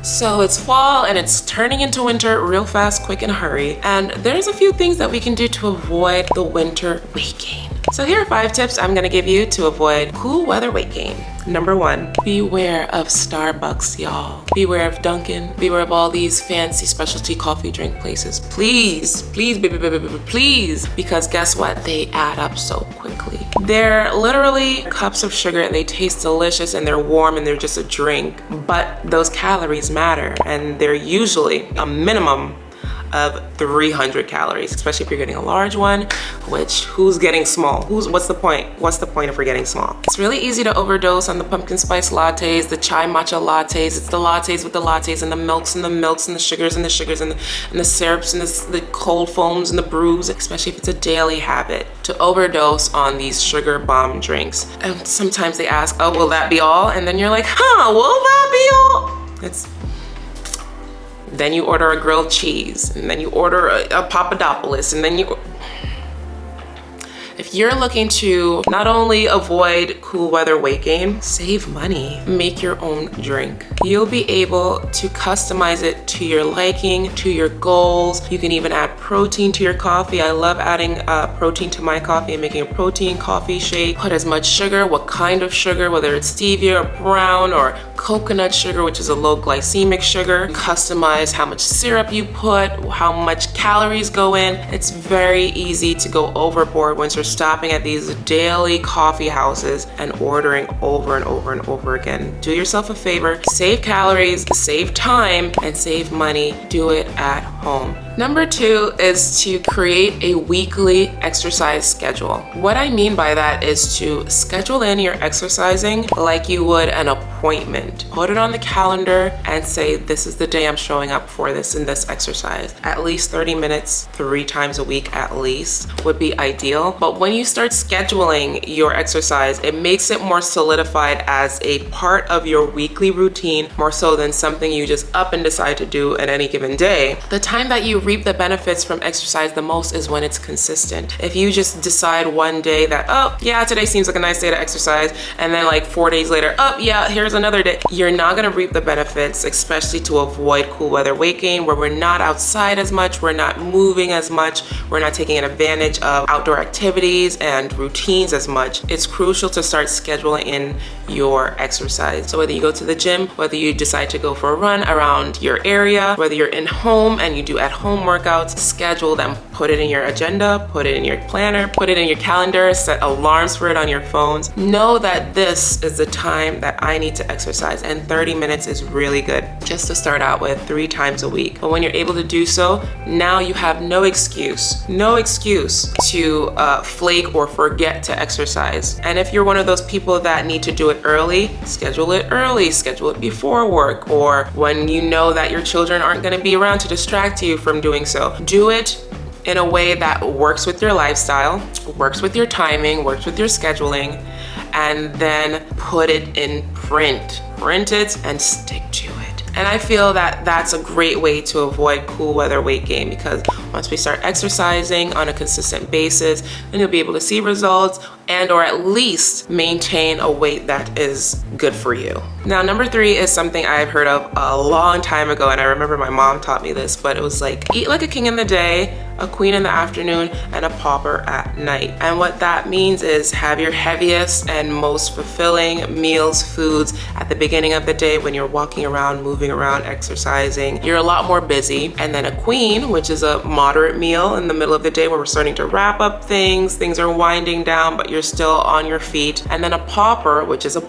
So it's fall and it's turning into winter real fast, quick, and hurry. And there's a few things that we can do to avoid the winter weight gain. So here are 5 tips I'm gonna give you to avoid cool weather weight gain. Number 1, beware of Starbucks, y'all. Beware of Dunkin'. Beware of all these fancy specialty coffee drink places. Please, please, please, because guess what? They add up so quickly. They're literally cups of sugar and they taste delicious and they're warm and they're just a drink, but those calories matter and they're usually a minimum of 300 calories, especially if you're getting a large one, which who's getting small? What's the point? What's the point if we're getting small? It's really easy to overdose on the pumpkin spice lattes, the chai matcha lattes. It's the lattes with the lattes and the milks and the sugars and the sugars and the syrups and the cold foams and the brews, especially if it's a daily habit to overdose on these sugar bomb drinks. And sometimes they ask, oh, will that be all? And then you're like, huh, will that be all? Then you order a grilled cheese, and then you order a Papadopoulos, and then if you're looking to not only avoid cool weather weight gain, save money, make your own drink. You'll be able to customize it to your liking, to your goals. You can even add protein to your coffee. I love adding protein to my coffee and making a protein coffee shake. Put as much sugar, what kind of sugar, whether it's stevia or brown or coconut sugar, which is a low glycemic sugar. Customize how much syrup you put, how much calories go in. It's very easy to go overboard once you're stopping at these daily coffee houses and ordering over and over and over again. Do yourself a favor, save calories, save time, and save money. Do it at home. Number 2 is to create a weekly exercise schedule. What I mean by that is to schedule in your exercising like you would an appointment. Put it on the calendar and say, this is the day I'm showing up for this and this exercise. At least 30 minutes, 3 times a week at least would be ideal. But when you start scheduling your exercise, it makes it more solidified as a part of your weekly routine, more so than something you just up and decide to do at any given day. The time that you reap the benefits from exercise the most is when it's consistent. If you just decide one day that, oh yeah, today seems like a nice day to exercise, and then like 4 days later, oh yeah, here's another day, you're not gonna reap the benefits, especially to avoid cool weather weight gain, where we're not outside as much, we're not moving as much, we're not taking advantage of outdoor activities and routines as much. It's crucial to start scheduling in your exercise. So whether you go to the gym, whether you decide to go for a run around your area, whether you're in home and you do at home workouts, schedule them. Put it in your agenda, put it in your planner, put it in your calendar, set alarms for it on your phones. Know that this is the time that I need to exercise, and 30 minutes is really good just to start out with 3 times a week. But when you're able to do so, now you have no excuse to flake or forget to exercise. And if you're one of those people that need to do it early, schedule it before work, or when you know that your children aren't going to be around to distract you from doing so. Do it in a way that works with your lifestyle, works with your timing, works with your scheduling, and then put it in print. Print it and stick to it. And I feel that that's a great way to avoid cool weather weight gain, because once we start exercising on a consistent basis, then you'll be able to see results and or at least maintain a weight that is good for you. Now, number 3 is something I've heard of a long time ago, and I remember my mom taught me this, but it was like, eat like a king in the day, a queen in the afternoon, and a pauper at night. And what that means is have your heaviest and most fulfilling meals, foods at the beginning of the day when you're walking around, moving around, exercising. You're a lot more busy. And then a queen, which is a moderate meal in the middle of the day where we're starting to wrap up things are winding down, but you're still on your feet. And then a pauper, which is a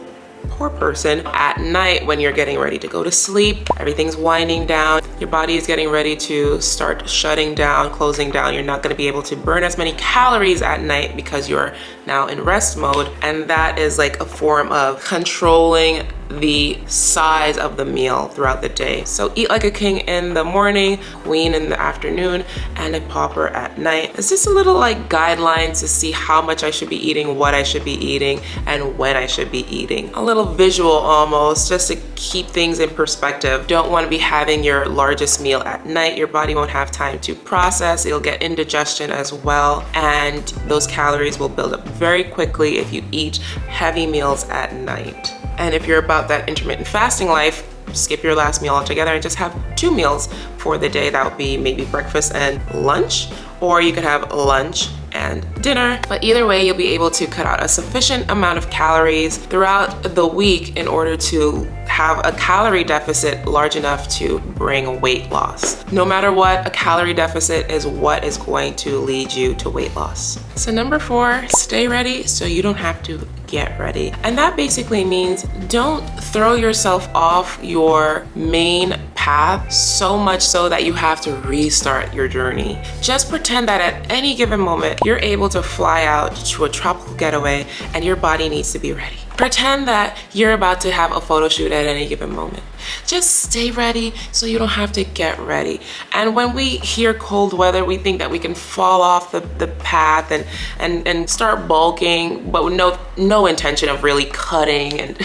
poor person at night when you're getting ready to go to sleep. Everything's winding down. Your body is getting ready to start shutting down, closing down. You're not going to be able to burn as many calories at night because you're now in rest mode. And that is like a form of controlling the size of the meal throughout the day. So eat like a king in the morning, queen in the afternoon, and a pauper at night. It's just a little like guideline to see how much I should be eating, what I should be eating, and when I should be eating. A little visual almost, just to keep things in perspective. Don't want to be having your largest meal at night. Your body won't have time to process. It'll get indigestion as well, and those calories will build up very quickly if you eat heavy meals at night. And if you're about that intermittent fasting life, skip your last meal altogether and just have 2 meals for the day. That would be maybe breakfast and lunch, or you could have lunch and dinner. But either way, you'll be able to cut out a sufficient amount of calories throughout the week in order to have a calorie deficit large enough to bring weight loss. No matter what, a calorie deficit is what is going to lead you to weight loss. So number 4, stay ready so you don't have to get ready. And that basically means don't throw yourself off your main path so much so that you have to restart your journey. Just pretend that at any given moment, you're able to fly out to a tropical getaway and your body needs to be ready. Pretend that you're about to have a photo shoot at any given moment. Just stay ready so you don't have to get ready. And when we hear cold weather, we think that we can fall off the path and start bulking, but with no intention of really cutting, and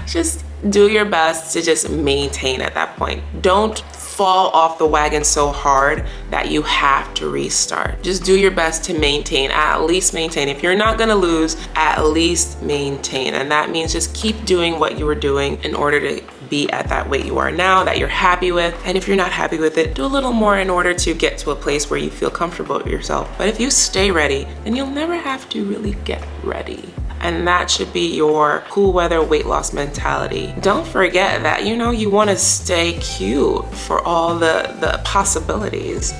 just do your best to just maintain at that point. Don't fall off the wagon so hard that you have to restart. Just do your best to maintain, at least maintain. If you're not gonna lose, at least maintain. And that means just keep doing what you were doing in order to be at that weight you are now that you're happy with. And if you're not happy with it, do a little more in order to get to a place where you feel comfortable with yourself. But if you stay ready, then you'll never have to really get ready. And that should be your cool weather weight loss mentality. Don't forget that, you want to stay cute for all the possibilities.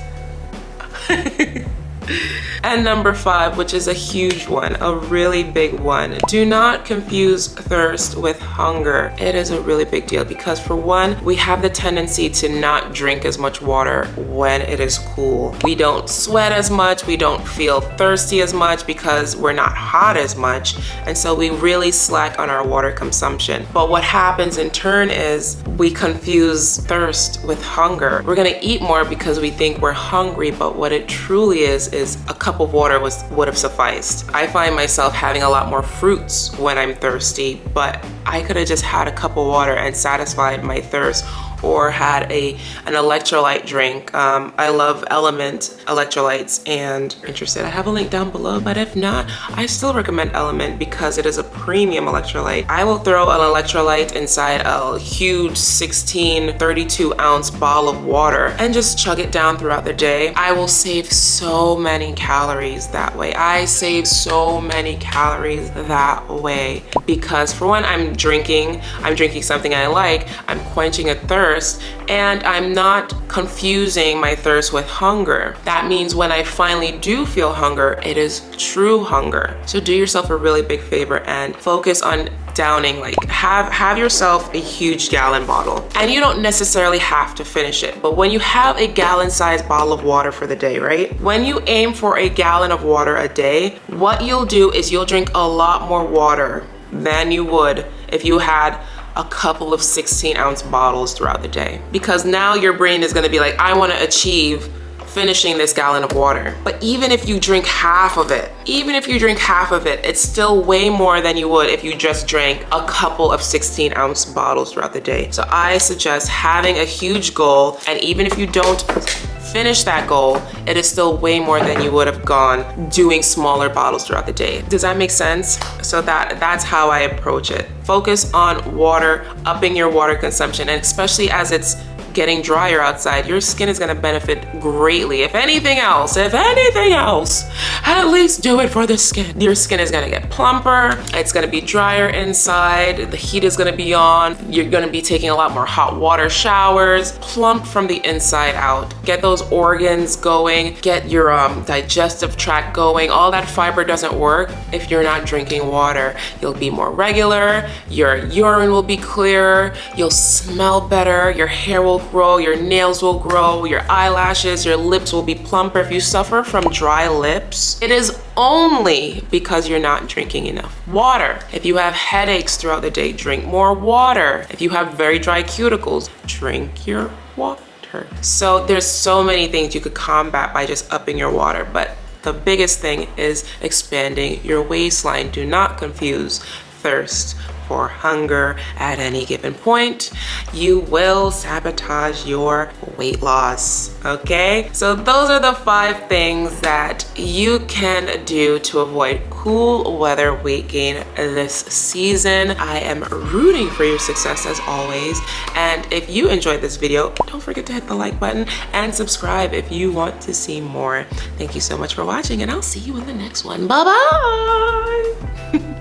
And number 5, which is a huge one, a really big one. Do not confuse thirst with hunger. It is a really big deal because, for one, we have the tendency to not drink as much water when it is cool. We don't sweat as much, we don't feel thirsty as much because we're not hot as much, and so we really slack on our water consumption. But what happens in turn is we confuse thirst with hunger. We're gonna eat more because we think we're hungry, but what it truly is a cup of water would have sufficed. I find myself having a lot more fruits when I'm thirsty, but I could have just had a cup of water and satisfied my thirst, or had an electrolyte drink. I love Element electrolytes, and if you're interested, I have a link down below, but if not, I still recommend Element because it is a premium electrolyte. I will throw an electrolyte inside a huge 32 ounce bottle of water and just chug it down throughout the day. I will save so many calories that way. I save so many calories that way because, for one, I'm drinking something I like, I'm quenching a thirst, and I'm not confusing my thirst with hunger. That means when I finally do feel hunger, it is true hunger. So do yourself a really big favor and focus on downing, like have yourself a huge gallon bottle. And you don't necessarily have to finish it, but when you have a gallon-sized bottle of water for the day, right? When you aim for a gallon of water a day, what you'll do is you'll drink a lot more water than you would if you had a couple of 16-ounce bottles throughout the day. Because now your brain is gonna be like, I wanna achieve finishing this gallon of water. But even if you drink half of it, it's still way more than you would if you just drank a couple of 16-ounce bottles throughout the day. So I suggest having a huge goal, and even if you don't finish that goal, it is still way more than you would have gone doing smaller bottles throughout the day. Does that make sense? So that's how I approach it. Focus on water, upping your water consumption, and especially as it's getting drier outside, your skin is gonna benefit greatly. If anything else, at least do it for the skin. Your skin is gonna get plumper, it's gonna be drier inside, the heat is gonna be on, you're gonna be taking a lot more hot water showers, plump from the inside out. Get those organs going, get your digestive tract going. All that fiber doesn't work if you're not drinking water. You'll be more regular, your urine will be clearer, you'll smell better, your hair will grow, your nails will grow, your eyelashes, your lips will be plumper. If you suffer from dry lips, it is only because you're not drinking enough water. If you have headaches throughout the day, drink more water. If you have very dry cuticles, drink your water. So there's so many things you could combat by just upping your water, but the biggest thing is expanding your waistline. Do not confuse thirst for hunger at any given point, you will sabotage your weight loss. Okay, so those are the 5 things that you can do to avoid cool weather weight gain this season. I am rooting for your success as always, and if you enjoyed this video, don't forget to hit the like button and subscribe if you want to see more. Thank you so much for watching, and I'll see you in the next one. Bye bye.